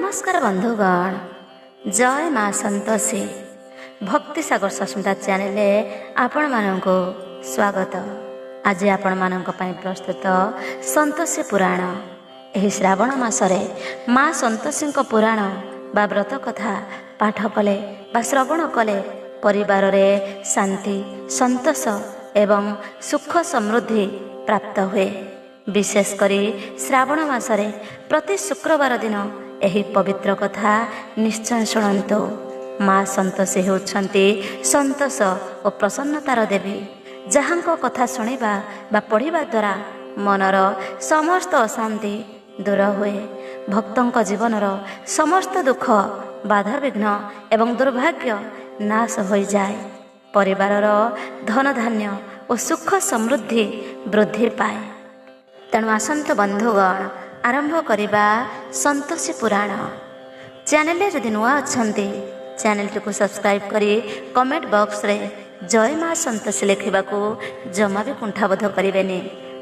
नमस्कार बंधुगण, जय माँ संतोषी भक्ति सागर सस्मिता चैनल आपण मानक स्वागत। आज आपण मानक पई प्रस्तुत संतोषी पुराण। एही श्रावण मासरे माँ संतोषी पुराण बा व्रत कथा पाठ कले बा श्रवण कले परिवार रे शांति संतोष एवं सुख समृद्धि प्राप्त हुए। विशेष करी श्रावण मासरे प्रति शुक्रवार दिन एही पवित्र कथा निश्चय शुणु। माँ संतोषी होउछंती संतोष और प्रसन्नतार देवी, जहांको कथा शुणिबा बा पढ़िबा द्वारा मनर समस्त अशांति दूर हुए। भक्तों जीवनर समस्त दुख बाधा विघ्न एवं दुर्भाग्य नाश हो जाए। परिवारर धन धान्य और सुख समृद्धि वृद्धि पाए। तेणु आसंत बंधुगण आरंभ करिबा संतोषी पुराण। चैनल जदि नुआ अछंती चैनल को सब्सक्राइब करी कमेंट बॉक्स रे जय माँ संतोषी लिखिबाकू जमा भी कुंठाबोध करिवेनी।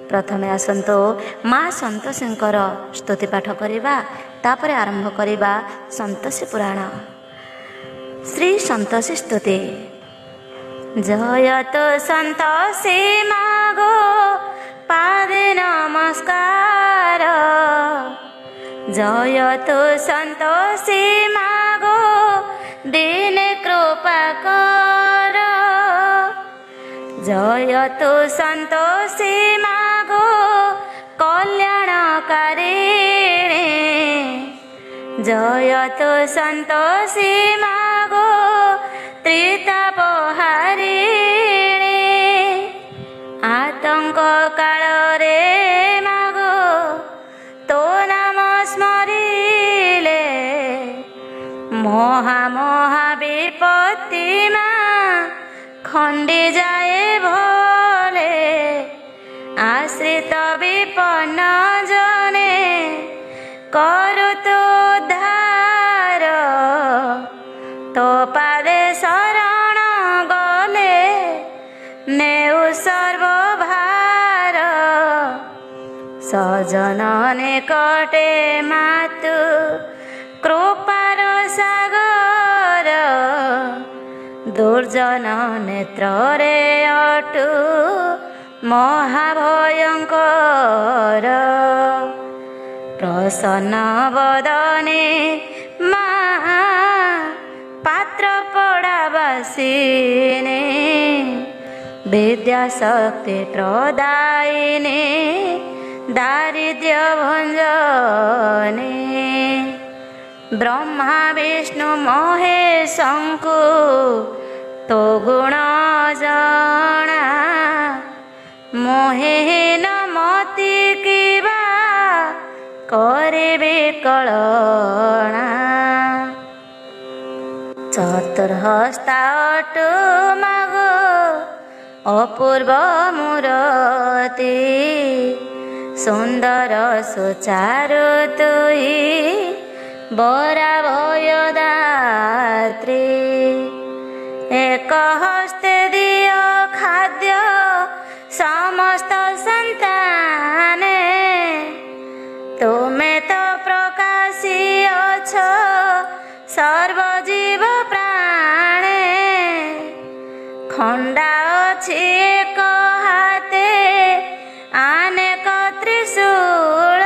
प्रथमे आसंतो माँ संतोषींकर स्तुति पाठ करिबा, तापरे आरंभ करिबा संतोषी पुराण। श्री संतोषी स्तुति। जयतु संतोषी मागो पादे नमस्कार, जयतु संतोषी मागो दीन कृपा कर, जयतु संतोषी मागो कल्याणकारिणी, जयतु संतोषी मागो त्रितापहारिणी। आतंक काल रे मागो तो नाम स्मरिले, महा विपत्ति माँ खंडी जाए भले। आश्रित विपन्न जने करु तो उद्धार, तो पादे शरण गले नेउ सर्वभार। सजन निकटे मातु कृपार सागर, दुर्जन नेत्रे अटु महाभयंकर। प्रसन्न वदने माँ पात्र पड़ावासिने, विद्या शक्ति प्रदायिने दारिद्र्य भंजने। ब्रह्मा विष्णु महेशंकु तो गुण जना, मोहेन मति किबा करिबे कलना। चतुर्हस्ता अटु मागो अपूर्व मूर्ति, सुंदर सुचारु तुई बरा भयदात्री। एक हस्ते दियो खाद्य समस्त संताने, तुमे तो प्रकाशी अछो सर्वजीव प्राणे। खंडा अछि एक हाते अनेक त्रिशूल,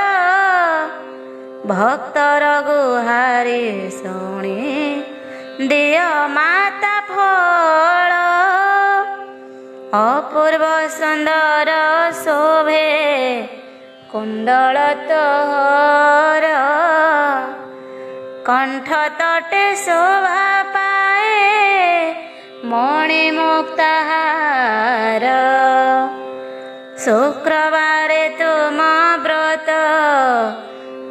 भक्तर गुहारी शुणी दियो माता फल। अपूर्व सुंदर शोभे कुंडल तोहर, कंठ तटे शोभा पाए मणिमुक्ताहार। शुक्रवारे तुम व्रत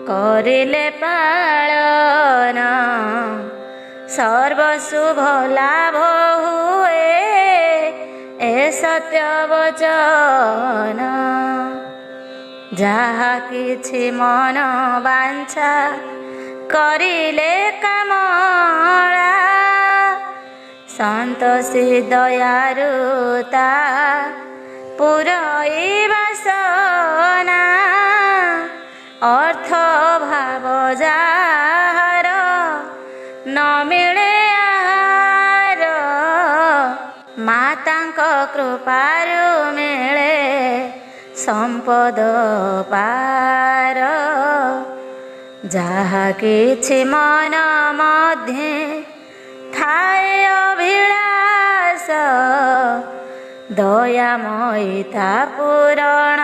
करिले पालन, सर्वशुभ लाभ हुए ए सत्य वचन। जहा किछि मन वांछा करिले कामना, संतोषी दयारुता पुरई बासना। अर्थ भाव जाहर ସମ୍ପଦ ପାର ଯାହା କିଛି ମନ ମଧ୍ୟେ ଥାଏ ଅଭିଳାଷ ଦୟାମୟୀ ତା ପୂରଣ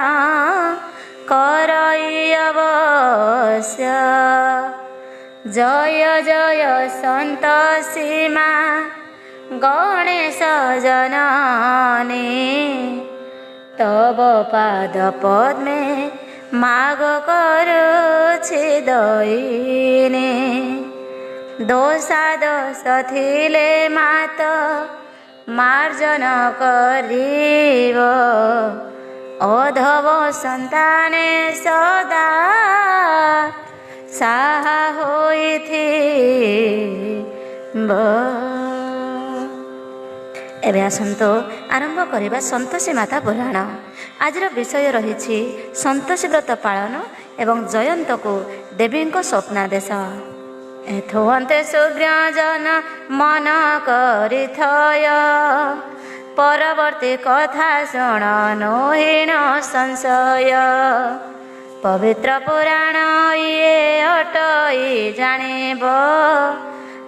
କରଇ ଅବଶ୍ୟ। ଜୟ ଜୟ ସନ୍ତୋଷୀ ମା ଗଣେଶ ଜନନୀ ତବ ପାଦ ପଦ୍ମେ ମାଗ କରୁଛି ଦଇନେ। ଦୋଷା ଦୋଷ ଥିଲେ ମାତ ମାର୍ଜନ କରିବ ଅଧବ ସନ୍ତାନେ ସଦା ସାହା ହୋଇଥିବ। ଏବେ ଆସନ୍ତୁ ଆରମ୍ଭ କରିବା ସନ୍ତୋଷୀ ମାତା ପୁରାଣ। ଆଜିର ବିଷୟ ରହିଛି ସନ୍ତୋଷୀ ବ୍ରତ ପାଳନ ଏବଂ ଜୟନ୍ତକୁ ଦେବୀଙ୍କ ସ୍ୱପ୍ନାଦେଶ। ଏଥୁଅନ୍ତେ ସୁଗ୍ରଜନ ମନ କରିଥୟ ପରବର୍ତ୍ତୀ କଥା ଶୁଣ ନୋହିଣ ସଂଶୟ। ପବିତ୍ର ପୁରାଣ ଇଏ ଅଟଇ ଜାଣିବ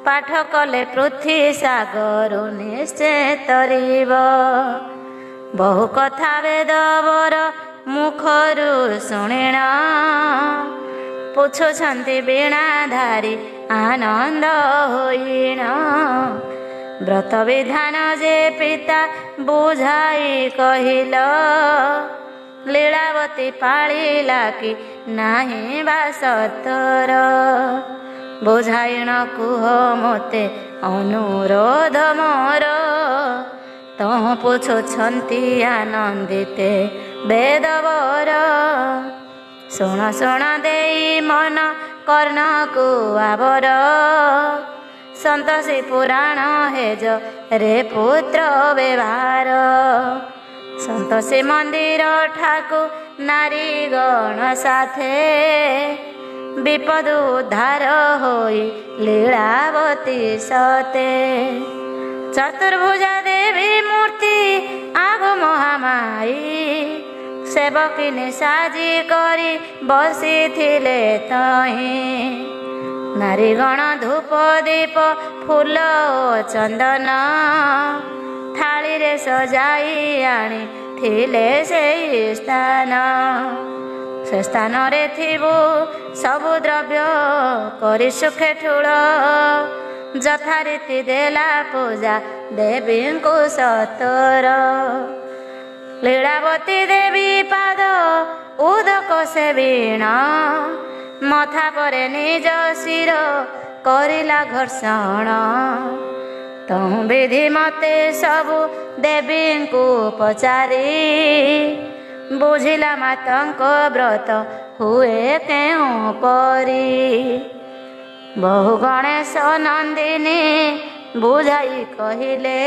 ପାଠ କଲେ ପୃଥ୍ୱୀ ସାଗରୁ ନିଶ୍ଚେ ତରିବ। ବହୁ କଥା ବେଦବର ମୁଖରୁ ଶୁଣିଣ ପୁଛୁଛନ୍ତି ବୀଣାଧାରୀ ଆନନ୍ଦ ହୋଇଣ। ବ୍ରତ ବିଧାନ ଯେ ପିତା ବୁଝାଇ କହିଲ ଲୀଳାବତୀ ପାଳିଲା କି ନାହିଁ ବା ସତର। ବୁଝାଇଣ କୁହ ମୋତେ ଅନୁରୋଧ ମୋର ତହୁଁ ପୁଛୁଛନ୍ତି ଆନନ୍ଦିତେ ବେଦବର। ଶୁଣ ଶୁଣ ଦେଇ ମନ କର୍ଣ୍ଣକୁ ଆବର ସନ୍ତୋଷୀ ପୁରାଣ ହେଜ ରେ ପୁତ୍ର ବ୍ୟବହାର। ସନ୍ତୋଷୀ ମନ୍ଦିର ଠାକୁ ନାରୀ ଗଣ ସାଥେ ବିପଦ ଉଦ୍ଧାର ହୋଇ ଲୀଳାବତୀ ସତେ। ଚତୁର୍ଭୁଜା ଦେବୀ ମୂର୍ତ୍ତି ଆଗ ମହାମାଇ ସେବକିନି ସାଜି କରି ବସିଥିଲେ ତହିଁ। ନାରୀଗଣ ଧୂପ ଦୀପ ଫୁଲ ଓ ଚନ୍ଦନ ଥାଳିରେ ସଜାଇ ଆଣିଥିଲେ ସେହି ସ୍ଥାନ। ସେ ସ୍ଥାନରେ ଥିବୁ ସବୁ ଦ୍ରବ୍ୟ କରି ସୁଖେ ଠୁଳ ଯଥାରୀତି ଦେଲା ପୂଜା ଦେବୀଙ୍କୁ ସତର। ଲୀଳାବତୀ ଦେବୀ ପାଦ ଉଦକ ସେବିଣ ମଥା ପରେ ନିଜ ଶିର କରିଲା ଘର୍ଷଣ। ତହୁଁ ବିଧି ମତେ ସବୁ ଦେବୀଙ୍କୁ ପଚାରି ବୁଝିଲା ମାତାଙ୍କ ବ୍ରତ ହୁଏ କେଉଁ ପରି। ବହୁ ଗଣେଶ ନନ୍ଦିନୀ ବୁଝାଇ କହିଲେ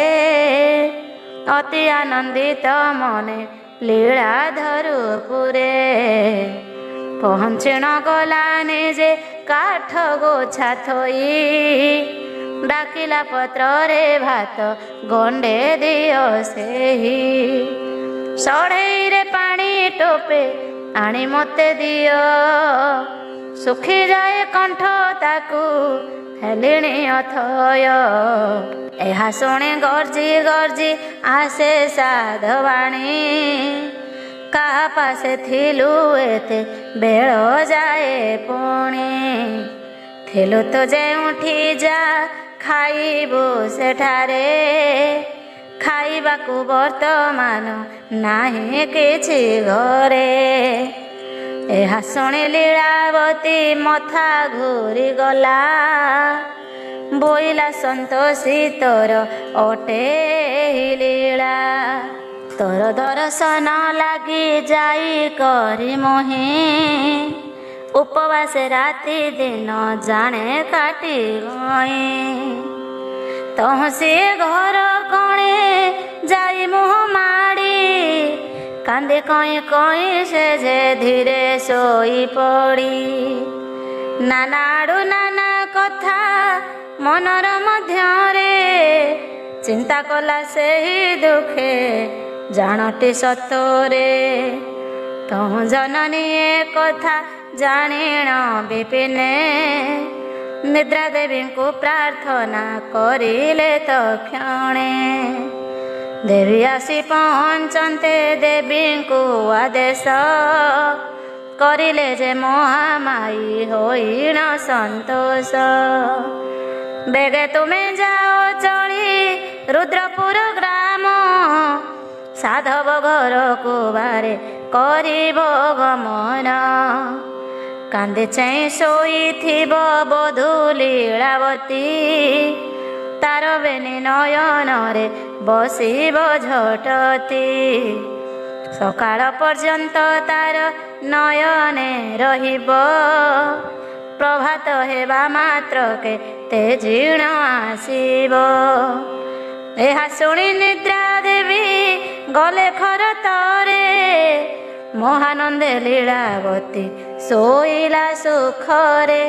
ଅତି ଆନନ୍ଦିତ ମନେ ଲୀଳାଧରପୁରେ। ପହଞ୍ଚିଣ ଗଲା ନିଜେ କାଠ ଗୋଛା ଥୋଇ ଡାକିଲା ପତ୍ରରେ ଭାତ ଗଣ୍ଡେ ଦିଅ ସେହି। ସଢ଼େଇରେ ପାଣି ଟୋପେ ଆଣି ମୋତେ ଦିଅ ଶୁଖିଯାଏ କଣ୍ଠ ତାକୁ ହେଲିଣି ଅଥୟ। ଏହା ଶୁଣି ଗର୍ଜି ଗର୍ଜି ଆସେ ସାଧବାଣୀ କାହା ପାଶେ ଥିଲୁ ଏତେ ବେଳ ଯାଏ ପୁଣି। ଥିଲୁ ତ ଯେଉଁଠି ଯା ଖାଇବୁ ସେଠାରେ ଖାଇବାକୁ ବର୍ତ୍ତମାନ ନାହିଁ କିଛି ଘରେ। ଏହା ଶୁଣି ଲୀଳାବତୀ ମଥା ଘୂରିଗଲା ବୋଇଲା ସନ୍ତୋଷୀ ତୋର ଅଟେ ଲୀଳା। ତୋର ଦର୍ଶନ ଲାଗି ଯାଇ କରି ମୋହିଁ ଉପବାସ ରାତି ଦିନ ଜାଣେ କାଟି ଗଇଁ। ତହୁଁ ସେ ଘର କଣେ ଯାଇ ମୁହଁ ମାଡ଼ି କାନ୍ଦେ କଇଁ କଇଁ ସେ ଯେ ଧୀରେ ଶୋଇ ପଡ଼ି। ନାନା ଆଡ଼ୁ ନାନା କଥା ମନର ମଧ୍ୟରେ ଚିନ୍ତା କଲା ସେହି ଦୁଃଖେ ଜାଣଟି ସତରେ। ତହୁଁ ଜନନୀ ଏ କଥା ଜାଣିଣ ବିପିନେ ନିଦ୍ରା ଦେବୀଙ୍କୁ ପ୍ରାର୍ଥନା କରିଲେ ତକ୍ଷଣେ। ଦେବୀ ଆସି ପହଞ୍ଚନ୍ତେ ଦେବୀଙ୍କୁ ଆଦେଶ କରିଲେ ଯେ ମହାମାୟୀ ହୋଇଣ ସନ୍ତୋଷ। ବେଗେ ତୁମେ ଯାଅ ଚଳି ରୁଦ୍ରପୁର ଗ୍ରାମ ସାଧବ ଘରକୁ ବାରେ କରିବ ଗମନ। କାନ୍ଦି ଚାହିଁ ଶୋଇଥିବ ବଧୂ ଲୀଳାବତୀ ତାର ବେନି ନୟନରେ ବସିବ ଝଟତି। ସକାଳ ପର୍ଯ୍ୟନ୍ତ ତାର ନୟନେ ରହିବ ପ୍ରଭାତ ହେବା ମାତ୍ରକେ ତେଜିଣ ଆସିବ। ଏହା ଶୁଣି ନିଦ୍ରା ଦେବୀ ଗଲେ ଖର ତରେ ମହାନନ୍ଦେ ଲୀଳାବତୀ ଶୋଇଲା ସୁଖରେ।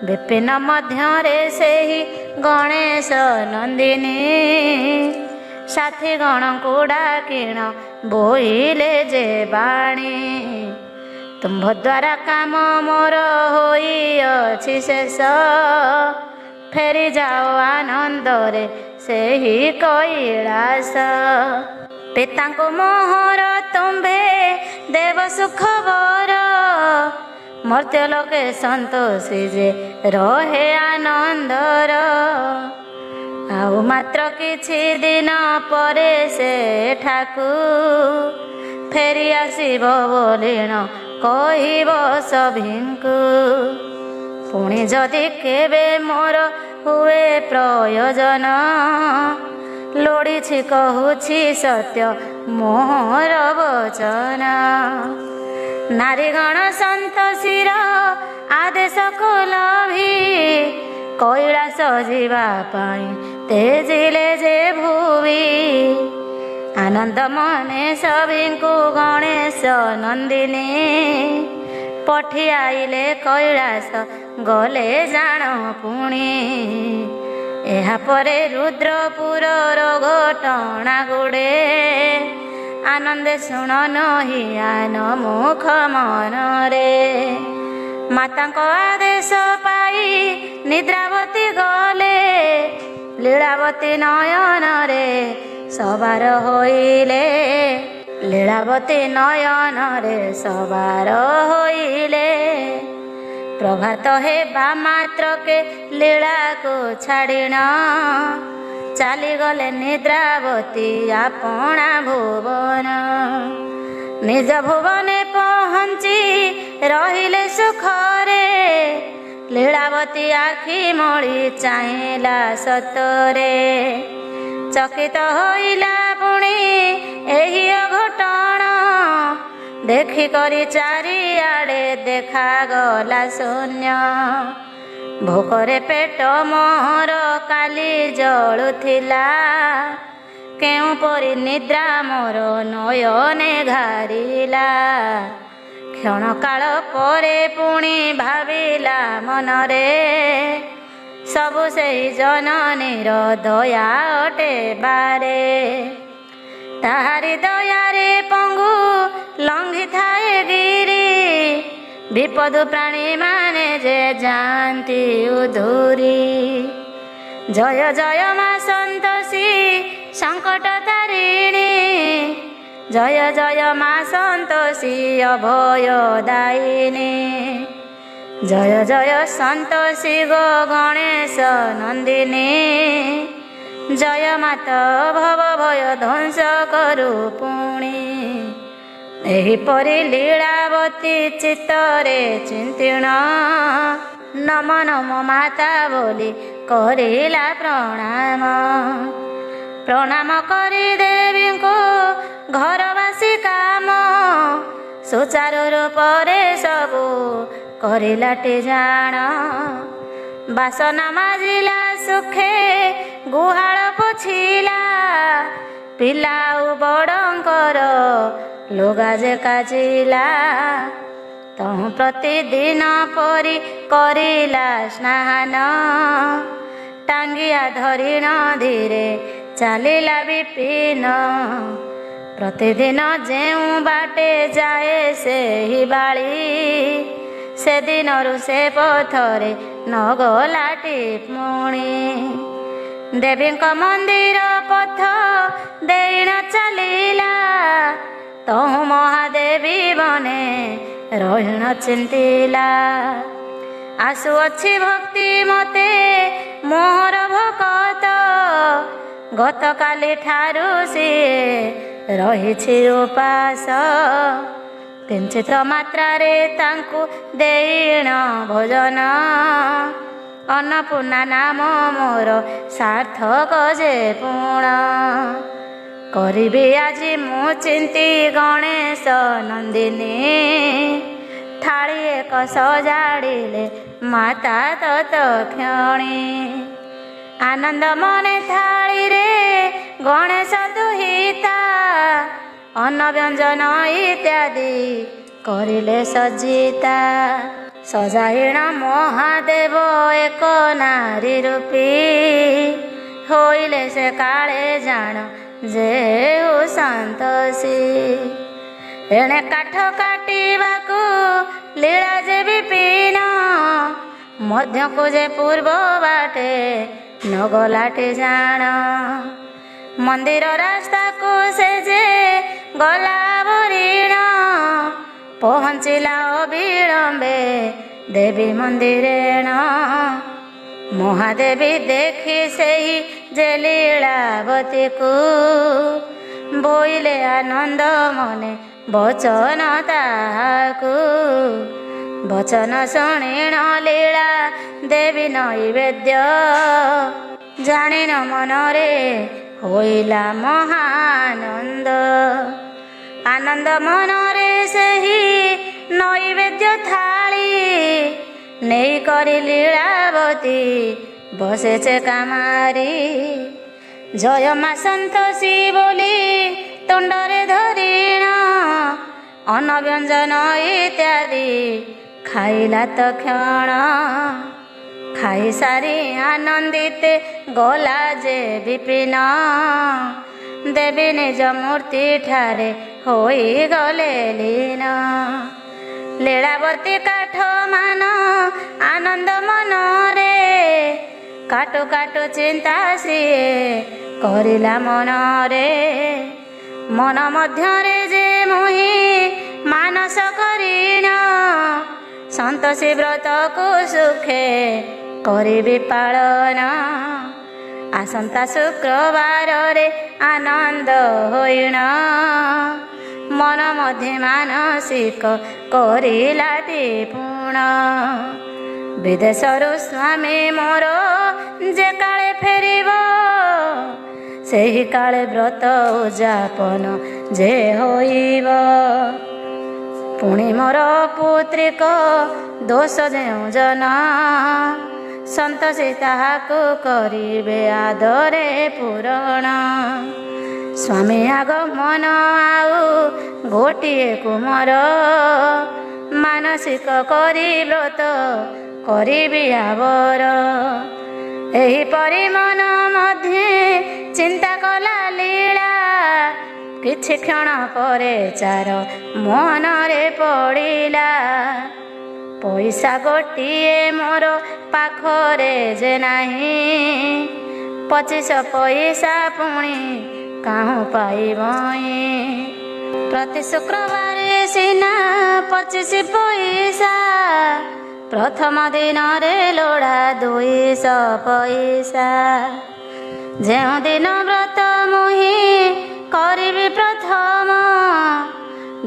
ବିପିନ ମଧ୍ୟରେ ସେହି ଗଣେଶ ନନ୍ଦିନୀ ସାଥୀ ଗଣଙ୍କୁ ଡାକିଣ ବୋଇଲେ ଯେ ବାଣୀ। ତୁମ୍ଭ ଦ୍ୱାରା କାମ ମୋର ହୋଇଅଛି ଶେଷ ଫେରି ଯାଅ ଆନନ୍ଦରେ ସେହି କୈଳାସ। ପିତାଙ୍କୁ ମୋହର ତୁମ୍ଭେ ଦେବ ସୁଖ ବର ମର୍ତ୍ତ୍ୟ ଲୋକେ ସନ୍ତୋଷୀ ଯେ ରହେ ଆନନ୍ଦର। ଆଉ ମାତ୍ର କିଛି ଦିନ ପରେ ସେଠାକୁ ଫେରି ଆସିବ ବୋଲିଣ କହିବ ସଭିଙ୍କୁ। ପୁଣି ଯଦି କେବେ ମୋର ହୁଏ ପ୍ରୟୋଜନ ଲୋଡ଼ିଛି କହୁଛି ସତ୍ୟ ମୋହର ବଚନ। ନାରୀଗଣ ସନ୍ତୋଷୀର ଆଦେଶକୁ ଲୋଭି କୈଳାସ ଯିବା ପାଇଁ ତେଜିଲେ ଯେ ଭୁବି। ଆନନ୍ଦ ମନେ ସଭିଙ୍କୁ ଗଣେଶ ନନ୍ଦିନୀ ପଠିଆଇଲେ କୈଳାସ ଗଲେ ଜାଣ ପୁଣି। ଏହାପରେ ରୁଦ୍ରପୁରର ଘଟଣା ଗୁଡ଼େ ଆନନ୍ଦେ ଶୁଣ ନହିଆନ ମୁଖ ମନରେ। ମାତାଙ୍କ ଆଦେଶ ପାଇ ନିଦ୍ରାବତୀ ଗଲେ ଲୀଳାବତୀ ନୟନରେ ସବାର ହୋଇଲେ। ଲୀଳାବତୀ ନୟନରେ ସବାର ହୋଇଲେ। ପ୍ରଭାତ ହେବା ମାତ୍ରକେ ଲୀଳାକୁ ଛାଡ଼ିଣ ଚାଲିଗଲେ ନିଦ୍ରାବତୀ ଆପଣା ଭୁବନ। ନିଜ ଭୁବନେ ପହଞ୍ଚି ରହିଲେ ସୁଖରେ ଲୀଳାବତୀ ଆଖି ମଳି ଚାହିଁଲା ସତରେ। ଚକିତ ହୋଇଲା ପୁଣି ଏହି ଅଘଟଣ ଦେଖିକରି ଚାରିଆଡ଼େ ଦେଖାଗଲା ଶୂନ୍ୟ। ଭୋକରେ ପେଟ ମୋର କାଲି ଜଳୁଥିଲା କେଉଁପରି ନିଦ୍ରା ମୋର ନୟନେ ଘାରିଲା। କ୍ଷଣକାଳ ପରେ ପୁଣି ଭାବିଲା ମନରେ ସବୁ ସେହି ଜନନୀର ଦୟା ଅଟେ ବାରେ। ତାହାରି ଦୟାରେ ପଙ୍ଗୁ ଲଙ୍ଘିଥାଏ ଗିରି ବିପଦ ପ୍ରାଣୀମାନେ ଯେ ଯାଆନ୍ତି ଉଧୁରି। ଜୟ ଜୟ ମା ସନ୍ତୋଷୀ ସଙ୍କଟ ତାରିଣୀ ଜୟ ଜୟ ମା ସନ୍ତୋଷୀ ଅଭୟ ଦାୟିନୀ। ଜୟ ଜୟ ସନ୍ତୋଷୀ ଗୋ ଗଣେଶ ନନ୍ଦିନୀ ଜୟ ମାତ ଭବ ଭୟ ଧ୍ୱଂସ କରୁ ପୁଣି। ଏହିପରି ଲୀଳାବତୀ ଚିତ୍ତରେ ଚିନ୍ତିଣ ନମ ନମ ମାତା ବୋଲି କରିଲା ପ୍ରଣାମ। ପ୍ରଣାମ କରି ଦେବୀଙ୍କୁ ଘରବାସୀ କାମ ସୁଚାରୁ ରୂପରେ ସବୁ କରିଲାଟି ଜାଣ। ବାସନ ମାଜିଲା ସୁଖେ ଗୁହାଳ ପୋଛିଲା ପିଲା ଆଉ ବଡ଼ଙ୍କର ଲୁଗା ଯେ କାଚିଲା। ତହୁଁ ପ୍ରତିଦିନ ପରି କରିଲା ସ୍ନାନ ଟାଙ୍ଗିଆ ଧରି ନଦୀରେ ଚାଲିଲା ବିପିନ। ପ୍ରତିଦିନ ଯେଉଁ ବାଟେ ଯାଏ ସେହି ବାଳି, ସେଦିନରୁ ସେ ପଥରେ ନଗଲାଟି ପୁଣି। ଦେବୀଙ୍କ ମନ୍ଦିର ପଥ ଦେଇଣ ଚାଲିଲା, ତହୁଁ ମହାଦେବୀ ବନେ ରହିଣ ଚିନ୍ତିଲା। ଆସୁଅଛି ଭକ୍ତି ମତେ ମୋହର ଭକତ, ଗତକାଲି ଠାରୁ ସିଏ ରହିଛି ଉପାସ। କିଞ୍ଚିତ ମାତ୍ରାରେ ତାଙ୍କୁ ଦେଇଣ ଭୋଜନ, ଅନ୍ନପୂର୍ଣ୍ଣା ନାମ ମୋର ସାର୍ଥକ ଯେ ପୁଣ। କରିବି ଆଜି ମୁଁ ଚିନ୍ତି ଗଣେଶ ନନ୍ଦିନୀ, ଥାଳି ଏକ ସଜାଡ଼ିଲେ ମାତା ତତକ୍ଷଣି। ଆନନ୍ଦ ମନେ ଥାଳିରେ ଗଣେଶ ଦୁହିତା, ଅନ୍ନ ବ୍ୟଞ୍ଜନ ଇତ୍ୟାଦି କରିଲେ ସଜିତା। ସଜାଇଣ ମହାଦେବ ଏକ ନାରୀ ରୂପୀ, ହୋଇଲେ ସେ କାଳେ ଜାଣ ଯେଉ ସନ୍ତୋଷୀ। ଏଣେ କାଠ କାଟିବାକୁ ଲୀଳା ଯେ ବିପିନ, ମଧ୍ୟକୁ ଯେ ପୂର୍ବ ବାଟେ ନଗଲାଟି ଜାଣ। ମନ୍ଦିର ରାସ୍ତାକୁ ସେ ଯେ ଗଲା ବରିଣ, ପହଞ୍ଚିଲା ଅବିଳମ୍ବେ ଦେବୀ ମନ୍ଦିରେଣ। ମହାଦେବୀ ଦେଖି ସେହି ଯେ ଲୀଳାବତୀକୁ, ବୋଇଲେ ଆନନ୍ଦ ମନେ ବଚନ ତାହାକୁ। ବଚନ ଶୁଣିଣ ଲୀଳା ଦେବୀ ନୈବେଦ୍ୟ, ଜାଣିନ ମନରେ ହୋଇଲା ମହାନନ୍ଦ। ଆନନ୍ଦ ମନରେ ସେହି ନୈବେଦ୍ୟ ଥାଳି, ନେଇ କରି ଲୀଳାବତୀ ବସେଛେ କାମାରି। ଜୟ ମା ସନ୍ତୋଷୀ ବୋଲି ତୁଣ୍ଡରେ ଧରିଣ, ଅନ୍ନ ବ୍ୟଞ୍ଜନ ଇତ୍ୟାଦି ଖାଇଲା ତକ୍ଷଣ। ଖାଇସାରି ଆନନ୍ଦିତେ ଗଲା ଯେ ବିପିନ, ଦେବୀ ନିଜ ମୂର୍ତ୍ତି ଠାରେ ହୋଇଗଲେ ଲୀନ। ଲୀଳାବତୀ କାଠ ମାନ ଆନନ୍ଦ ମନରେ, କାଟୁ କାଟୁ ଚିନ୍ତା ସିଏ କରିଲା ମନରେ। ମନ ମଧ୍ୟରେ ଯେ ମୁହିଁ ମାନସ କରିଣ, ସନ୍ତୋଷୀ ବ୍ରତକୁ ସୁଖେ କରିବି ପାଳନ। ଆସନ୍ତା ଶୁକ୍ରବାରରେ ଆନନ୍ଦ ହୋଇଣ, ମନ ମଧ୍ୟ ମାନସିକ କରିଲାଟି ପୁଣ। ବିଦେଶରୁ ସ୍ୱାମୀ ମୋର ଯେ କାଳେ ଫେରିବ, ସେହି କାଳେ ବ୍ରତ ଉଯାପନ ଯେ ହୋଇବ। ପୁଣି ମୋର ପୁତ୍ରିକ ଦୋଷ ଯେଉଁ ଜନ, ସନ୍ତୋଷୀ ତାହାକୁ କରିବେ ଆଦରେ ପୂରଣ। ସ୍ୱାମୀ ଆଗମନ ଆଉ ଗୋଟିଏ କୁମର, ମାନସିକ କରି ବ୍ରତ କରିବି ଆବର। ଏହିପରି ମନ ମଧ୍ୟେ ଚିନ୍ତା କଲା ଲୀଳା, କିଛି କ୍ଷଣ ପରେ ଚାର ମନରେ ପଡ଼ିଲା। ପଇସା ଗୋଟିଏ ମୋର ପାଖରେ ଯେ ନାହିଁ, 25 ପଇସା ପୁଣି କାହୁଁ ପାଇବଇଁ। ପ୍ରତି ଶୁକ୍ରବାରେ ସିନା 25 ପଇସା, ପ୍ରଥମ ଦିନରେ ଲୋଡ଼ା 200 ପଇସା। ଯେଉଁଦିନ ବ୍ରତ ମୁହିଁ କରିବି ପ୍ରଥମ,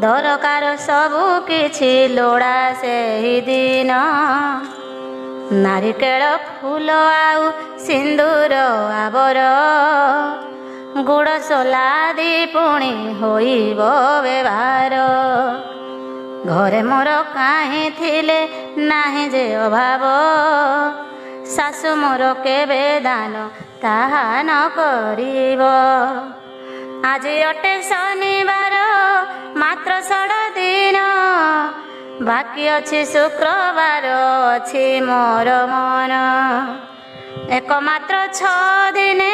ଦରକାର ସବୁ କିଛି ଲୋଡ଼ା ସେହିଦିନ। ନାରିକେଳ ଫୁଲ ଆଉ ସିନ୍ଦୁର ଆବର, ଗୁଡ଼ ସୋଲାଦି ପୁଣି ହୋଇବ ବ୍ୟବହାର। ଘରେ ମୋର କାହିଁ ଥିଲେ ନାହିଁ ଯେ ଅଭାବ, ଶାଶୁ ମୋର କେବେ ଦାନ ତାହା ନ କରିବ। ଆଜି ଅଟେ ଶନିବାର ମାତ୍ର 6 ଦିନ, ବାକି ଅଛି ଶୁକ୍ରବାର ଅଛି ମୋର ମନ। ଏକମାତ୍ର 6 ଦିନେ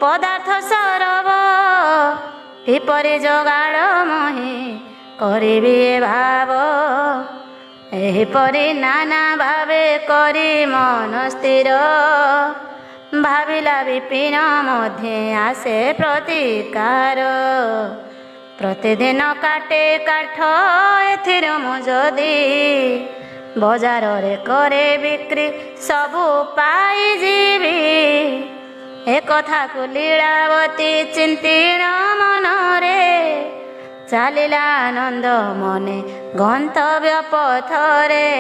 ପଦାର୍ଥ ସରବ, ଏପରି ଯୋଗାଡ଼ ମୁହିଁ କରିବି ଭାବ, ଏହିପରି ନାନା ଭାବେ କରି ମନ ସ୍ଥିର। ଭାବିଲା ବିପିନ ମଧ୍ୟେ ଆସେ ପ୍ରତିକାର, ପ୍ରତିଦିନ କାଟେ କାଠ ଏଥିରେ ମୁଁ ଯଦି ବଜାରରେ କରେ ବିକ୍ରି ସବୁ ପାଇଯିବି। ଏକଥାକୁ ଲୀଳାବତୀ ଚିନ୍ତିଣ ମନରେ, ଚାଲିଲା ଆନନ୍ଦ ମନେ ଗନ୍ତବ୍ୟ ପଥରେ।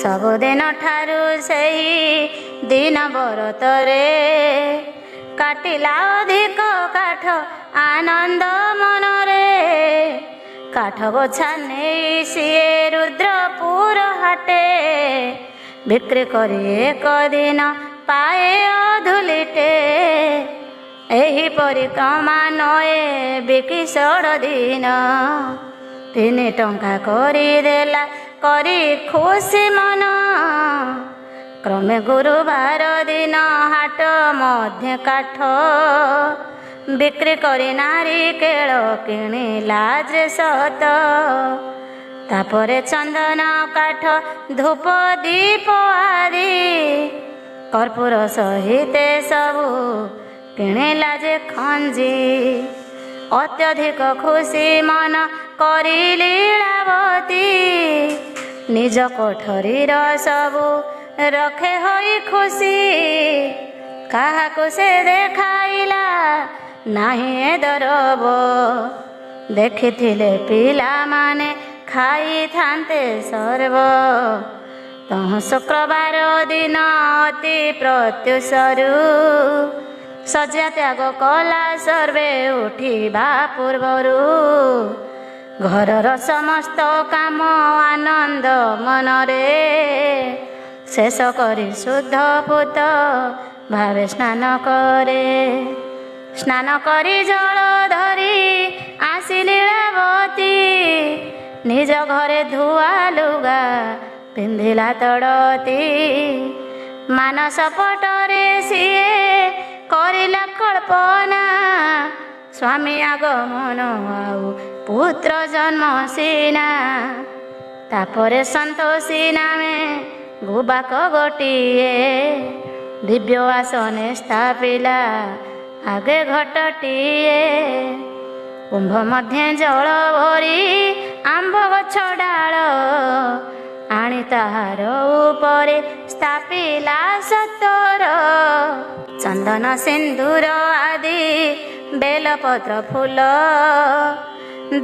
ସବୁଦିନ ଠାରୁ ସେହି ଦିନ ବରତରେ, କାଟିଲା ଅଧିକ କାଠ ଆନନ୍ଦ ମନରେ। କାଠ ଗୋଛା ନେଇ ସିଏ ରୁଦ୍ରପୁର ହାଟେ, ବିକ୍ରି କରି ଏକ ଦିନ ପାଏ ଅଧୁଲିଟେ। ଏହିପରି କ୍ରମାନ୍ୱୟେ ବିକି ଷୋଳ ଦିନ, 3 ଟଙ୍କା କରିଦେଲା କରି ଖୁସି ମନ। କ୍ରମେ ଗୁରୁବାର ଦିନ ହାଟ ମଧ୍ୟ କାଠ, ବିକ୍ରି କରି ନାରିକେଳ କିଣିଲା ଯେ ସତ। ତାପରେ ଚନ୍ଦନ କାଠ ଧୂପ ଦୀପ ଆଦି, କର୍ପୂର ସହିତ ସବୁ କିଣିଲା ଯେ ଖଞ୍ଜି। ଅତ୍ୟଧିକ ଖୁସି ମନ କରି ଲୀଳାବତୀ, ନିଜ କୋଠରୀର ସବୁ ରଖେ ହୋଇ ଖୁସି। କାହାକୁ ସେ ଦେଖାଇଲା ନାହିଁ ଏ ଦରବ, ଦେଖିଥିଲେ ପିଲାମାନେ ଖାଇଥାନ୍ତେ ସର୍ବ। ତହୁଁ ଶୁକ୍ରବାର ଦିନ ଅତି ପ୍ରତ୍ୟୁଷରୁ, ଶଯ୍ୟା ତ୍ୟାଗ କଲା ସର୍ବେ ଉଠିବା ପୂର୍ବରୁ। ଘରର ସମସ୍ତ କାମ ଆନନ୍ଦ ମନରେ, ଶେଷ କରି ଶୁଦ୍ଧ ପୂତ ଭାବେ ସ୍ନାନ କରେ। ସ୍ନାନ କରି ଜଳ ଧରି ଆସି ଲୀଳାବତୀ, ନିଜ ଘରେ ଧୁଆ ଲୁଗା ପିନ୍ଧିଲା ତଡ଼ତି। ମାନସ ପଟରେ ସିଏ କରିଲା କଳ୍ପନା, ସ୍ୱାମୀ ଆଗମନ ଆଉ ପୁତ୍ର ଜନ୍ମ ସିନା। ତାପରେ ସନ୍ତୋଷୀ ନାମେ ଗୁବାକ ଗୋଟିଏ, ଦିବ୍ୟ ଆସନେ ସ୍ଥାପିଲା ଆଗେ ଘଟଟିଏ। କୁମ୍ଭ ମଧ୍ୟେ ଜଳ ଭରି ଆମ୍ବ ଗଛ ଡାଳ, ଆଣି ତାହାର ଉପରେ ସ୍ଥାପିଲା ସତର। ଚନ୍ଦନ ସିନ୍ଦୁର ଆଦି ବେଲପତ୍ର ଫୁଲ,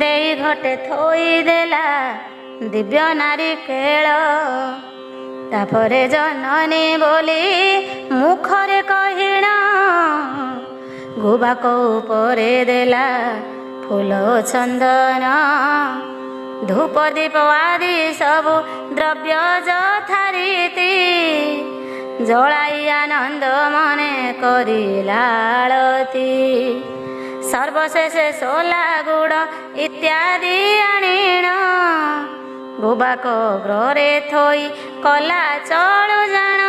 ଦେଇ ଘଟେ ଥୋଇଦେଲା ଦିବ୍ୟ ନାରିକେଳ। ତାପରେ ଜନନୀ ବୋଲି ମୁଖରେ କହିଣ, ଗୁବାକ ଉପରେ ଦେଲା ଫୁଲ ଚନ୍ଦନ। ଧୂପ ଦୀପ ଆଦି ସବୁ ଦ୍ରବ୍ୟ ଯଥାରୀତି, ଜଳାଇ ଆନନ୍ଦ ମନେ କରିଲା ଆଳତି। ସର୍ବଶେଷେ ସୋଲା ଗୁଡ଼ ଇତ୍ୟାଦି ଆଣିଣ, ଗୁବାକ ଅଗ୍ରରେ ଥୋଇ କଲା ଚଳୁ ଜାଣ।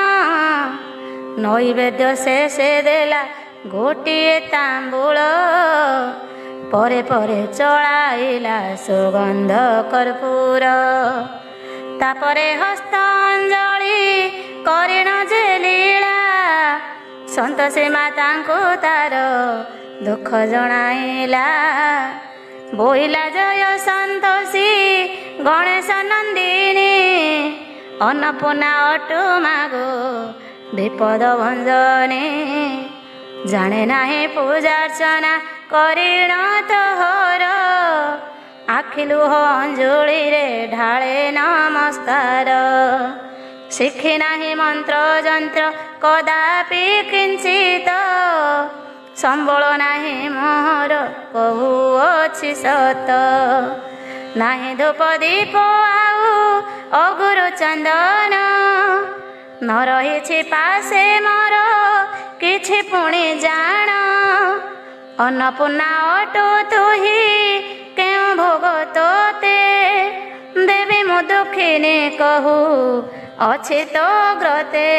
ନୈବେଦ୍ୟ ଶେଷେ ଦେଲା ଗୋଟିଏ ତାମ୍ବୁଳ, ପରେ ପରେ ଚଳାଇଲା ସୁଗନ୍ଧ କର୍ପୂର। ତାପରେ ହସ୍ତ ଅଞ୍ଜଳି କରିଣ ଯେ ଲୀଳା, ସନ୍ତୋଷୀ ମାତାଙ୍କୁ ତାର ଦୁଃଖ ଜଣାଇଲା। ବୋଇଲା ଜୟ ସନ୍ତୋଷୀ ଗଣେଶ ନନ୍ଦିନୀ, ଅନ୍ନପୂର୍ଣ୍ଣା ଅଟୁ ମାଗୋ ବିପଦ ଭଞ୍ଜନୀ। ଜାଣେ ନାହିଁ ପୂଜାର୍ଚ୍ଚନା କରିଣ ତୋହର, ଆଖି ଲୁହ ଅଞ୍ଜଳିରେ ଢାଳେ ନମସ୍କାର। ଶିଖି ନାହିଁ ମନ୍ତ୍ର ଯନ୍ତ୍ର କଦାପି କିଞ୍ଚିତ, ସମ୍ବଳ ନାହିଁ ମୋହର କହୁଅଛି ସତ। ନାହିଁ ଧୂପ ଦୀପ ଆଉ ଅଗୁରୁ ଚନ୍ଦନ, ନ ରହିଛି ପାଶେ ମୋର କିଛି ପୁଣି ଜାଣ। ଅନ୍ନପୂର୍ଣ୍ଣା ଅଟୁ ତୁହି କେଉଁ ଭୋଗ ତୋତେ, ଦେବି ମୁଁ ଦୁଃଖିନୀ କହୁ ଅଛି ତୋ ଗ୍ରତେ।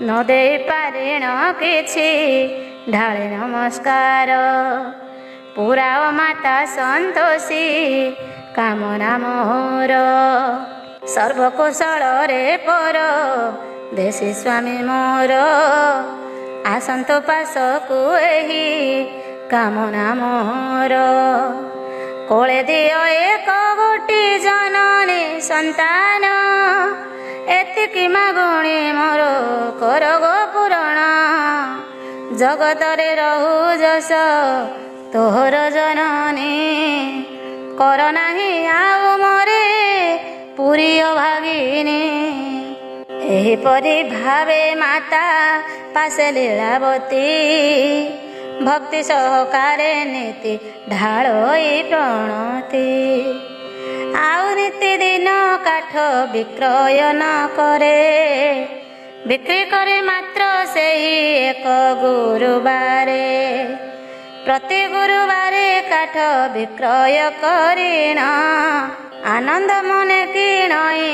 ନ ଦେଇ ପାରିଣ କିଛି ଢାଳେ ନମସ୍କାର, ପୁରାଅ ମାତା ସନ୍ତୋଷୀ କାମନା ମୋର। ସର୍ବକୁଶଳରେ ପର ଦେଶୀ ସ୍ୱାମୀ ମୋର, ଆସନ୍ତୁ ପାଶକୁ ଏହି କାମନା ମୋର। କୋଳେ ଦିଅ ଏକ ଗୋଟି ଜନନୀ ସନ୍ତାନ, ଏତିକି ମାଗୁଣି ମୋର କର ଗୋ ପୂରଣ। ଜଗତରେ ରହୁ ଯଶ ତୋହର ଜନନୀ, କର ନାହିଁ ଆଉ ମୋରେ ପୁରୀ ଅଭାଗିନୀ। ଏହିପରି ଭାବେ ମାତା ପାଶେ ଲୀଳାବତୀ, ଭକ୍ତି ସହକାରେ ନୀତି ଢାଳୋଇ ପ୍ରଣତି। ଆଉ ନିତିଦିନ କାଠ ବିକ୍ରୟ ନ କରେ, ବିକ୍ରି କରେ ମାତ୍ର ସେହି ଏକ ଗୁରୁବାରେ। ପ୍ରତି ଗୁରୁବାରେ କାଠ ବିକ୍ରୟ କରିଣ, ଆନନ୍ଦ ମନେ କିଣଇ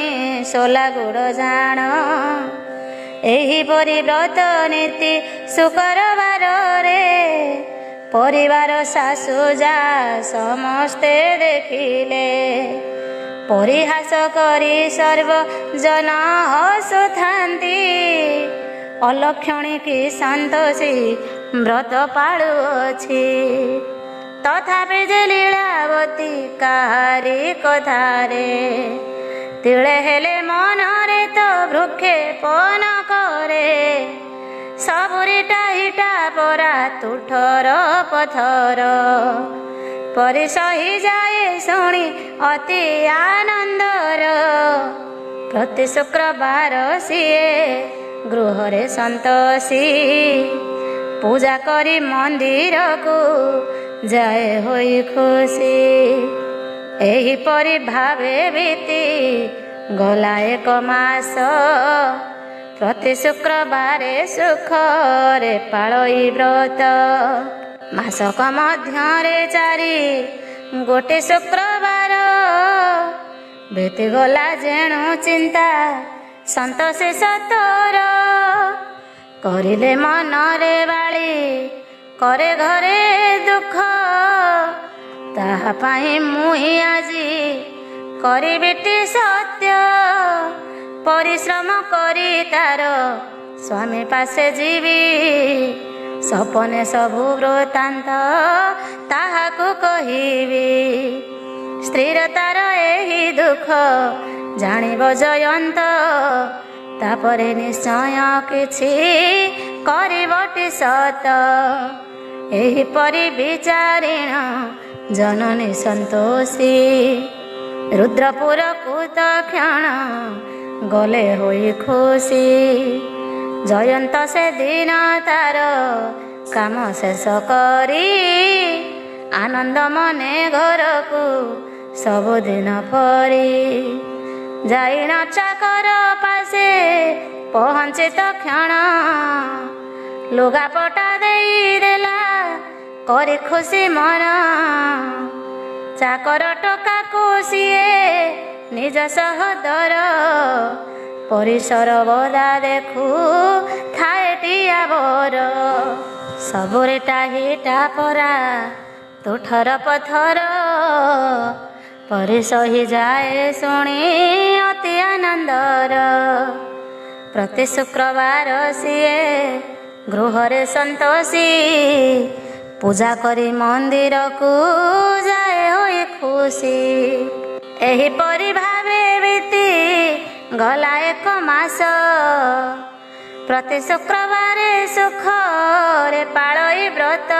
ସୋଲା ଗୁଡ଼ ଜାଣ। ଏହିପରି ବ୍ରତ ନୀତି ଶୁକ୍ରବାରରେ, ପରିବାର ଶାଶୁ ଯା ସମସ୍ତେ ଦେଖିଲେ। ପରିହାସ କରି ସର୍ବଜନ ହସୁଥାନ୍ତି, ଅଲକ୍ଷଣୀ କି ସନ୍ତୋଷୀ ବ୍ରତ ପାଳୁଅଛି। ତଥାପି ଯେ ଲୀଳାବତୀ କାହାରି କଥାରେ, ତିଳେ ହେଲେ ମନରେ ତ ଭ୍ରୁକ୍ଷେପ ନ କରେ। ସବୁରିଟା ହିଟା ପରା ତୁଠର ପଥର, ପରି ସହିଯାଏ ଶୁଣି ଅତି ଆନନ୍ଦର। ପ୍ରତି ଶୁକ୍ରବାର ସିଏ ଗୃହରେ ସନ୍ତୋଷୀ, ପୂଜା କରି ମନ୍ଦିରକୁ ଯାଏ ହୋଇ ଖୁସି। ଏହିପରି ଭାବେ ବିତି ଗଲା ଏକ ମାସ, ପ୍ରତି ଶୁକ୍ରବାରେ ସୁଖରେ ପାଳଇ ବ୍ରତ। ମାସକ ମଧ୍ୟରେ 4 ଗୋଟି ଶୁକ୍ରବାର, ବିତିଗଲା ଯେଣୁ ଚିନ୍ତା ସନ୍ତୋଷୀ ସତର। କରିଲେ ମନରେ ବାଳି କରେ ଘରେ ଦୁଃଖ, ତାହା ପାଇଁ ମୁହିଁ ଆଜି କରିବିଟି ସତ୍ୟ। ପରିଶ୍ରମ କରି ତାର ସ୍ୱାମୀ ପାଶେ ଯିବି, ସପନେ ସବୁ ବୃତ୍ତାନ୍ତ ତାହାକୁ କହିବି। ସ୍ତ୍ରୀର ତାର ଏହି ଦୁଃଖ ଜାଣିବ ଜୟନ୍ତ, ତାପରେ ନିଶ୍ଚୟ କିଛି କରିବଟି ସତ। ଏହିପରି ବିଚାରିଣ ଜନନୀ ସନ୍ତୋଷୀ, ରୁଦ୍ରପୁରକୁ ତକ୍ଷଣ ଗଲେ ହୋଇ ଖୁସି। ଜୟନ୍ତ ସେଦିନ ତାର କାମ ଶେଷ କରି, ଆନନ୍ଦ ମନେ ଘରକୁ ସବୁଦିନ ପରି। ଯାଇଣ ଚାକର ପାଶେ ପହଞ୍ଚି ତକ୍ଷଣ, ଲୁଗାପଟା ଦେଇଦେଲା କରି ଖୁସି ମନ। ଚାକର ଟୋକାକୁ ସିଏ ନିଜ ସହୋଦର, ପରିସର ବଦା ଦେଖୁ ଥାଏ ଟିଆ ବର। ସବୁରେଟା ହିଟା ପରା ତୁଠର ପଥର, ପରି ସହିଯାଏ ଶୁଣି ଅତି ଆନନ୍ଦର। ପ୍ରତି ଶୁକ୍ରବାର ସିଏ ଗୃହରେ ସନ୍ତୋଷୀ, ପୂଜା କରି ମନ୍ଦିରକୁ ଯାଏ ହୋଇ ଖୁସି। ଏହିପରି ଭାବେ ବିତି ଗଲା ଏକ ମାସ, ପ୍ରତି ଶୁକ୍ରବାରେ ସୁଖରେ ପାଳଇ ବ୍ରତ।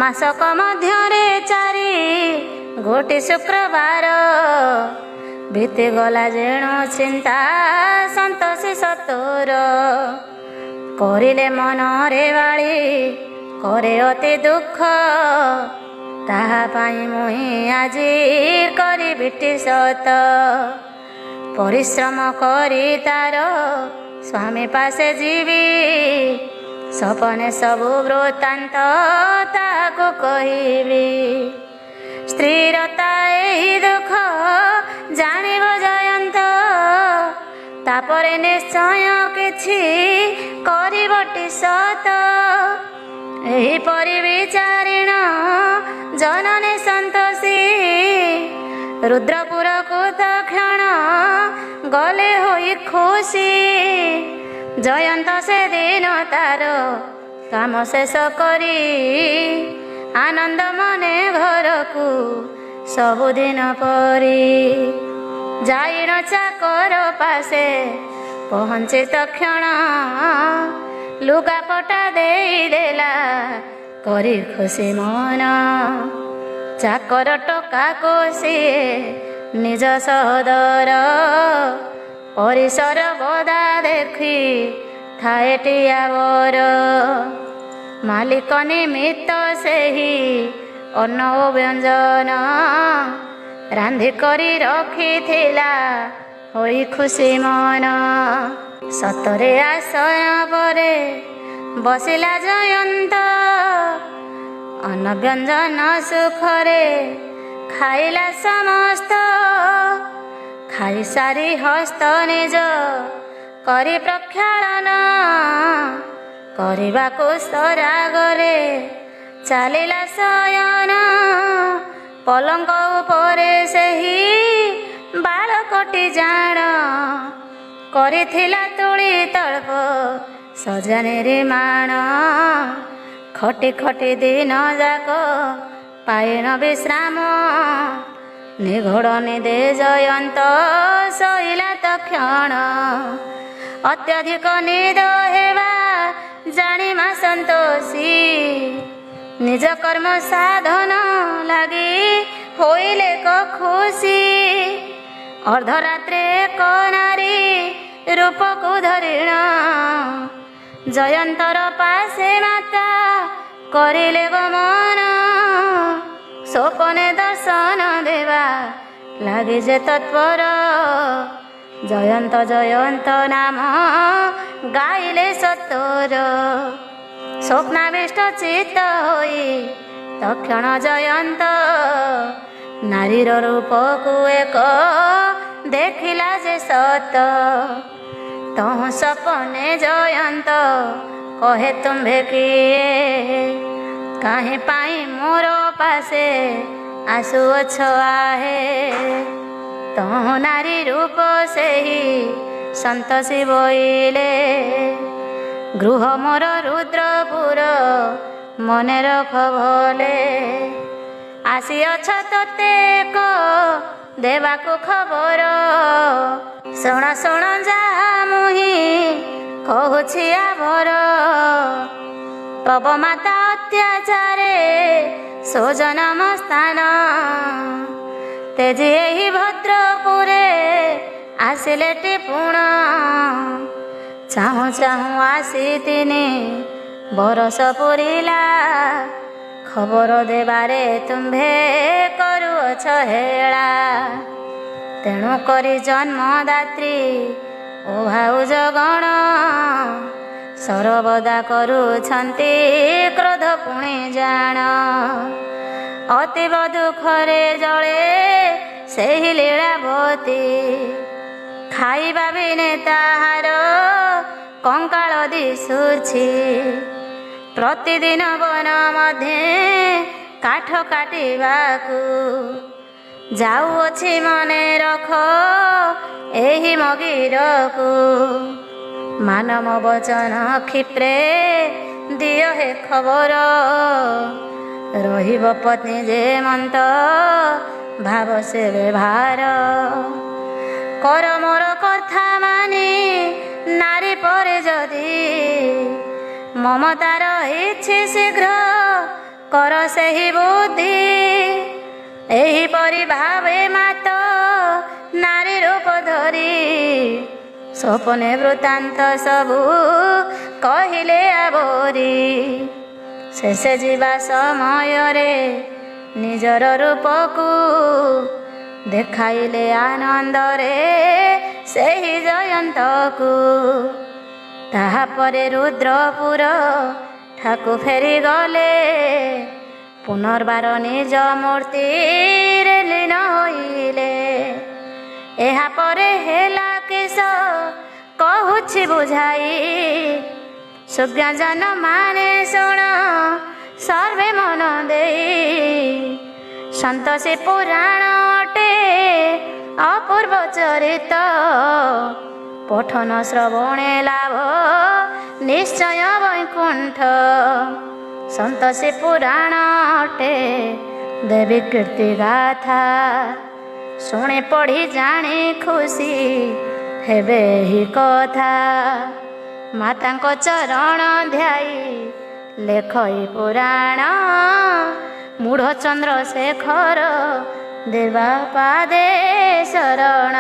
ମାସକ ମଧ୍ୟରେ 4 ଗୋଟି ଶୁକ୍ରବାର, ବିତିଗଲା ଯେଣୁ ଚିନ୍ତା ସନ୍ତୋଷୀ ସତର। କରିଲେ ମନରେ ବାଳି କରେ ଅତି ଦୁଃଖ, ତାହା ପାଇଁ ମୁହିଁ ଆଜି କରିବିଟି ସତ। ପରିଶ୍ରମ କରି ତାର ସ୍ୱାମୀ ପାଶେ ଯିବି, ସପନେ ସବୁ ବୃତ୍ତାନ୍ତ ତାକୁ କହିବି। ସ୍ତ୍ରୀର ତା ଏହି ଦୁଃଖ ଜାଣିବ ଜୟନ୍ତ, ତାପରେ ନିଶ୍ଚୟ କିଛି କରିବଟି ସତ। ଏହିପରି ବିଚାରିଣ ଜନନୀ ସନ୍ତୋଷୀ ରୁଦ୍ରପୁରକୁ ତକ୍ଷଣ ଗଲେ ହୋଇ ଖୁସି। ଜୟନ୍ତ ସେଦିନ ତାର କାମ ଶେଷ କରି ଆନନ୍ଦ ମନେ ଘରକୁ ସବୁଦିନ ପରି। ଯାଇଣ ଚାକର ପାଶେ ପହଞ୍ଚି ତକ୍ଷଣ ଲୁଗାପଟା ଦେଇଦେଲା କରି ଖୁସି ମନ। ଚାକର ଟୋକାକୁ ସିଏ ନିଜ ସହୋଦର ପରିସର ବଦା ଦେଖି ଥାଏ ଟିଆବର। ମାଲିକ ନିମିତ୍ତ ସେହି ଅନ୍ନ ଓ ବ୍ୟଞ୍ଜନ ରାନ୍ଧି କରି ରଖିଥିଲା ହୋଇ ଖୁସି ମନ। ସତରେ ଆଶୟ ପରେ ବସିଲା ଜୟନ୍ତ ଅନ୍ନ ବ୍ୟଞ୍ଜନ ସୁଖରେ ଖାଇଲା ସମସ୍ତ। ଖାଇସାରି ହସ୍ତ ନିଜ କରି ପ୍ରକ୍ଷାଳନ କରିବାକୁ ସରାଗରେ ଚାଲିଲା ଶୟନ। ପଲଙ୍କ ଉପରେ ସେହି ବାଳକଟି ଜାଣ କରିଥିଲା ତୁଳି ତଳ୍ପ ସଜନିରେ ମାଣ। ଖଟି ଖଟି ଦିନ ଯାକ ପାଇନ ବିଶ୍ରାମ ନିଘୋଡ଼ ନିଦେ ଜୟନ୍ତ ଶୋଇଲା ତକ୍ଷଣ। ଅତ୍ୟଧିକ ନିଦ ହେବା ଜାଣିମା ସନ୍ତୋଷୀ ନିଜ କର୍ମ ସାଧନ ଲାଗି ହୋଇଲେ ଖୁସି। ଅର୍ଦ୍ଧରାତ୍ରେ ଏକ ନାରୀ ରୂପକୁ ଧରିଣ ଜୟନ୍ତର ପାଶେ ମାତା କରିଲେ ଗମନ। ସ୍ୱପନେ ଦର୍ଶନ ଦେବା ଲାଗି ଯେ ତତ୍ପର ଜୟନ୍ତ ଜୟନ୍ତ ନାମ ଗାଇଲେ ସତର। ସ୍ୱପ୍ନାବିଷ୍ଟ ଚିତ୍ତ ହୋଇ ତକ୍ଷଣ ଜୟନ୍ତ ନାରୀର ରୂପକୁ ଏକ ଦେଖିଲା ଯେ ସତ। ତହୁଁ ସପନେ ଜୟନ୍ତ କହେ ତୁମ୍ଭେ କିଏ କାହିଁ ପାଇଁ ମୋର ପାଶେ ଆସୁଅଛ ଆହେ। ତହୁଁ ନାରୀ ରୂପ ସେହି ସନ୍ତୋଷୀ ବୋଇଲେ ଗୃହ ମୋର ରୁଦ୍ରପୁର ମନେ ରଖ ଭଲେ। ଆସିଅଛ ତୋତେ ଏକ ଦେବାକୁ ଖବର ଶୁଣ ଶୁଣ ଯାହା ମୁହିଁ କହୁଛି ଆଭର। ତବ ମାତା ଅତ୍ୟାଚାରେ ସୋଜନମ ସ୍ଥାନ ତେଜି ଏହି ଭଦ୍ରପୁରେ ଆସିଲେ ଟିପୁଣ। ଚାହୁଁ ଚାହୁଁ ଆସିତିନି ବରଷ ପୁରିଲା ଖବର ଦେବାରେ ତୁମ୍ଭେ କରୁଅଛ ହେଳା। ତେଣୁ କରି ଜନ୍ମଦାତ୍ରୀ ଓ ଭାଉଜ ଗଣ ସରବଦା କରୁଛନ୍ତି କ୍ରୋଧ ପୁଣି ଜାଣ। ଅତୀବ ଦୁଃଖରେ ଜଳେ ସେହି ଲୀଳାବତୀ ଖାଇବା ବିନେ ତାହାର କଙ୍କାଳ ଦିଶୁଛି। ପ୍ରତିଦିନ ବନ ମଧ୍ୟରେ କାଠ କାଟିବାକୁ ଯାଉଅଛି ମନେ ରଖ ଏହି ମଗିରକୁ। ମାନବ ବଚନ କ୍ଷିପ୍ରେ ଦିଅ ହେ ଖବର ରହିବ ପତ୍ନୀ ଯେ ମନ୍ତ ଭାବ ସେ ବ୍ୟବହାର। କର ମୋର କଥା ମାନି ନାରୀ ପରେ ଯଦି ମମତାର ଇଛି ଶୀଘ୍ର କର ସେହି ବୁଦ୍ଧି। ଏହିପରି ଭାବେ ମାତ ନାରୀ ରୂପ ଧରି ସ୍ୱପ୍ନେ ବୃତ୍ତାନ୍ତ ସବୁ କହିଲେ ଆବୋରି। ଶେଷେ ଯିବା ସମୟରେ ନିଜର ରୂପକୁ ଦେଖାଇଲେ ଆନନ୍ଦରେ ସେହି ଜୟନ୍ତକୁ। ତାହାପରେ ରୁଦ୍ରପୁର ଠାକୁ ଫେରିଗଲେ ପୁନର୍ବାର ନିଜ ମୂର୍ତ୍ତିରେ ଲୀନ ହୋଇଲେ। ଏହାପରେ ହେଲା କିସ କହୁଛି ବୁଝାଇ ସୁଜ୍ଞଜନ ମାନେ ଶୁଣ ସର୍ବେ ମନ ଦେଇ, ସନ୍ତୋଷୀ ପୁରାଣ ଅଟେ ଅପୂର୍ବ ଚରିତ, ପଠନ ଶ୍ରବଣେ ଲାଭ ନିଶ୍ଚୟ ବୈକୁଣ୍ଠ। ସନ୍ତୋଷୀ ପୁରାଣ ଅଟେ ଦେବୀ କୀର୍ତ୍ତି ଗାଥା, ଶୁଣି ପଢ଼ି ଜାଣି ଖୁସି ହେବେ ଏହି କଥା। ମାତାଙ୍କ ଚରଣ ଧ୍ୟାଇ ଲେଖଇ ପୁରାଣ, ମୂଢ଼ ଚନ୍ଦ୍ରଶେଖର ଦେବା ପାଦେ ଶରଣ।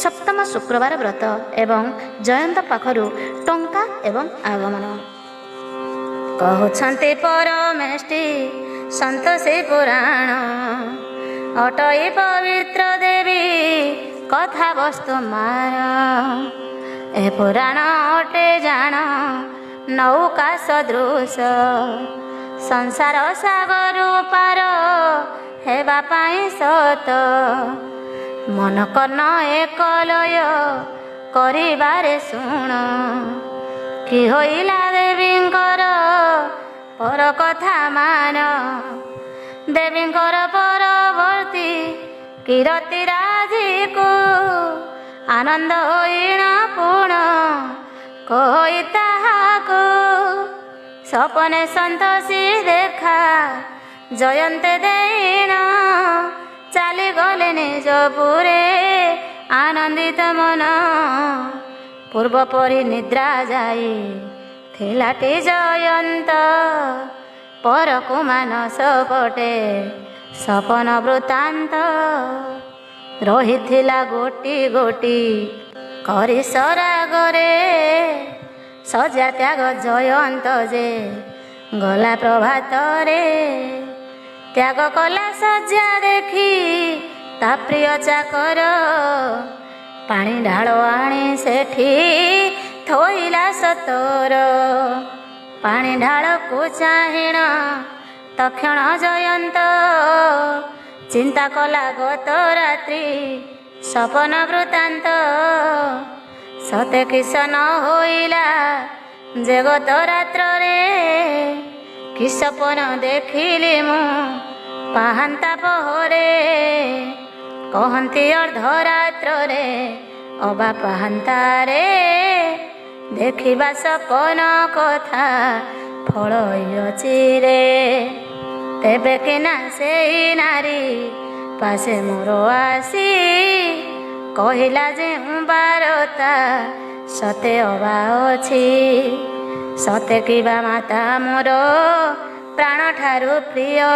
ସପ୍ତମ ଶୁକ୍ରବାର ବ୍ରତ ଏବଂ ଜୟନ୍ତ ପାଖରୁ ଟଙ୍କା ଏବଂ ଆଗମନ। କହୁଛନ୍ତି ପରମେଷ୍ଟି ସନ୍ତୋଷୀ ପୁରାଣ, ଅଟଇ ପବିତ୍ର ଦେବୀ କଥା ବସ୍ତୁ ମାନ। ଏ ପୁରାଣ ଅଟେ ଜାଣ ନୌକା ସଦୃଶ, ସଂସାର ସାଗର ପାର ହେବା ପାଇଁ ସତ। ମନ କର୍ଣ୍ଣ ଏକଲୟ କରିବାରେ ଶୁଣ, କି ହୋଇଲା ଦେବୀଙ୍କର ପର କଥା ମାନ। ଦେବୀଙ୍କର ପରବର୍ତ୍ତୀ କିରତି ରାଜିକୁ, ଆନନ୍ଦ ହୋଇଣ ପୁଣ କହି ତାହାକୁ। ସପନେ ସନ୍ତୋଷୀ ଦେଖା ଜୟନ୍ତେ ଦେଇଣ, ଚାଲିଗଲେ ନିଜ ପୁରେ ଆନନ୍ଦିତ ମନ। ପୂର୍ବ ପରି ନିଦ୍ରା ଯାଇ ଥିଲାଟି ଜୟନ୍ତ, ପରକୁ ମାନସ ପଟେ ସପନ ବୃତ୍ତାନ୍ତ। ରହିଥିଲା ଗୋଟି ଗୋଟି କରି ସରାଗରେ, ସଜା ତ୍ୟାଗ ଜୟନ୍ତ ଯେ ଗଲା ପ୍ରଭାତରେ। ତ୍ୟାଗ କଲା ସଜ୍ଜା ଦେଖି ତା ପ୍ରିୟ ଚାକର, ପାଣି ଢାଳ ଆଣି ସେଠି ଥୋଇଲା ସତର। ପାଣି ଢାଳକୁ ଚାହିଁଣ ତକ୍ଷଣ ଜୟନ୍ତ, ଚିନ୍ତା କଲା ଗତ ରାତ୍ରି ସପନ ବୃତ୍ତାନ୍ତ। ସତେ କିସ ନ ହୋଇଲା ଯେ ଗତ ରାତ୍ରରେ, କି ସପନ ଦେଖିଲି ମୁଁ ପାହାନ୍ତା ପହରେ। କହନ୍ତି ଅର୍ଦ୍ଧରାତ୍ରରେ ଅବା ପାହାନ୍ତାରେ, ଦେଖିବା ସପନ କଥା ଫଳ ଅଛି ରେ। ତେବେ କିନା ସେଇ ନାରୀ ପାଶେ ମୋର ଆସି, କହିଲା ଯେ ବାରତା ସତେ ଅବା ଅଛି। ସତେ କିବା ମାତା ମୋର ପ୍ରାଣ ଠାରୁ ପ୍ରିୟ,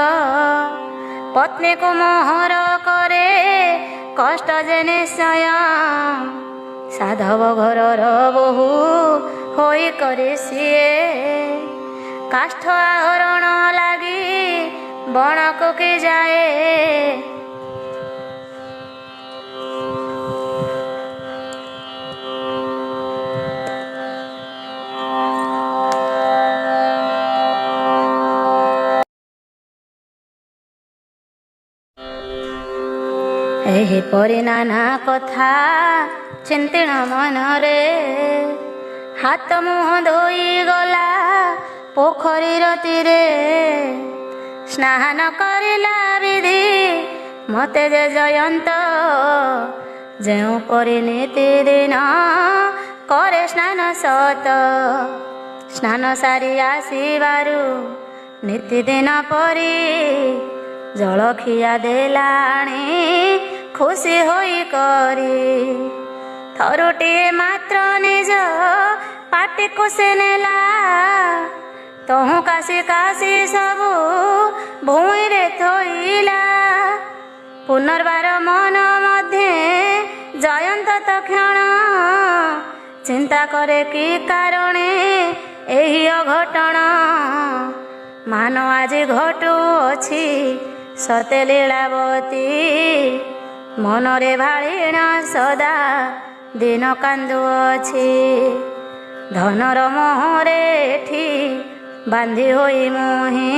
ପତ୍ନୀକୁ ମୋହର କରେ କଷ୍ଟ ଯେ ନିଶ୍ଚୟ। ସାଧବ ଘରର ବୋହୂ ହୋଇ କରି ସିଏ, କାଷ୍ଠ ଆହରଣ ଲାଗି ବଣକୁ କି ଯାଏ। ଏହିପରି ନାନା କଥା ଚିନ୍ତିଣ ମନରେ, ହାତ ମୁହଁ ଧୋଇ ଗଲା ପୋଖରୀର ତୀରେ। ସ୍ନାନ କରିଲା ବିଧି ମତେ ଯେ ଜୟନ୍ତ, ଯେଉଁ ପରି ନୀତିଦିନ କରେ ସ୍ନାନ ସତ। ସ୍ନାନ ସାରି ଆସିବାରୁ ନୀତିଦିନ ପରି, ଜଳଖିଆ ଦେଲାଣି ଖୁସି ହୋଇ କରି। ଥରୁଟିଏ ମାତ୍ର ନିଜ ପାଟିକୁ ସେ ନେଲା, ତହୁଁ କାଶି କାଶି ସବୁ ଭୂଇଁରେ ଥୋଇଲା। ପୁନର୍ବାର ମନ ମଧ୍ୟେ ଜୟନ୍ତ ତକ୍ଷଣ, ଚିନ୍ତା କରେ କି କାରଣେ ଏହି ଅଘଟଣ। ମାନ ଆଜି ଘଟୁଅଛି ସତେ ଲୀଳାବତୀ, ମନରେ ଭାଳିଣ ସଦା ଦିନ କାନ୍ଦୁଅଛି। ଧନର ମୋହରେ ଏଠି ବାନ୍ଧି ହୋଇ ମୁହିଁ,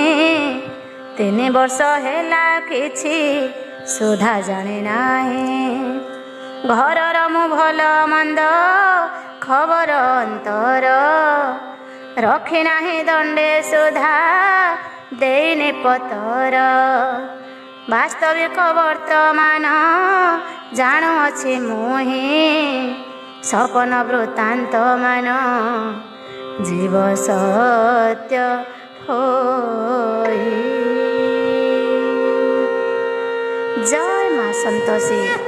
3 ବର୍ଷ ହେଲା କିଛି ସୁଧା ଜାଣି ନାହିଁ। ଘରର ମୁଁ ଭଲ ମନ୍ଦ ଖବର ଅନ୍ତର ରଖି ନାହିଁ ଦଣ୍ଡେ ସୁଧା ଦେଇନି ପତର ବାସ୍ତବିକ ବର୍ତ୍ତମାନ ଜାଣୁଅଛି ମୁହିଁ ସପନ ବୃତ୍ତାନ୍ତ ମାନ ଜୀବ ସତ୍ୟ ହୋଇ। ଜୟ ମା ସନ୍ତୋଷୀ।